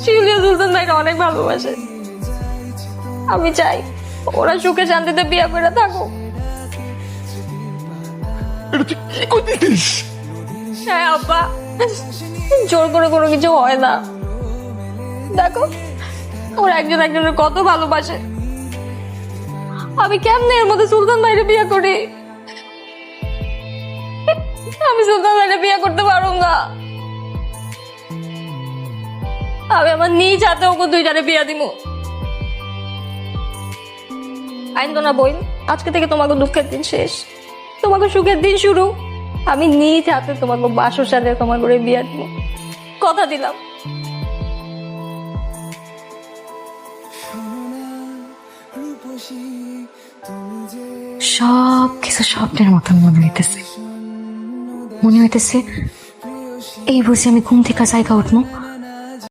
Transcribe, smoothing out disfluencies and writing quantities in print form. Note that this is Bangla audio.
শিউলিয়া সুলতান ভাইরা অনেক ভালোবাসে। আমি চাই ওরা সুখে শান্তিতে বিয়ে করে থাকুক। এটা তুই কি করতেছিস? হ্যাঁ আব্বা, জোর করে কোনো কিছু হয় না। দেখো ওরা একজন একজনের কত ভালোবাসে। আমি কেমনে এর মধ্যে সুলতান ভাইরে বিয়ে করি? আমি সুলতান ভাইরে বিয়ে করতে পারবো না। আমি আমার নিজ হাতে ওকে দুইটারে বিয়া দিব। আইন তো না বইন, আজকে থেকে তোমাকে দুঃখের দিন শেষ, তোমাকে সুখের দিন শুরু। আমি নিজ হাতে তোমাকে বাসর সাথে তোমার করে বিয়া দিব, কথা দিলাম। সব কিছু স্বপ্নের মতন মনে হইতেছে। এই বুঝি আমি ঘুম থেকে জায়গা উঠবো,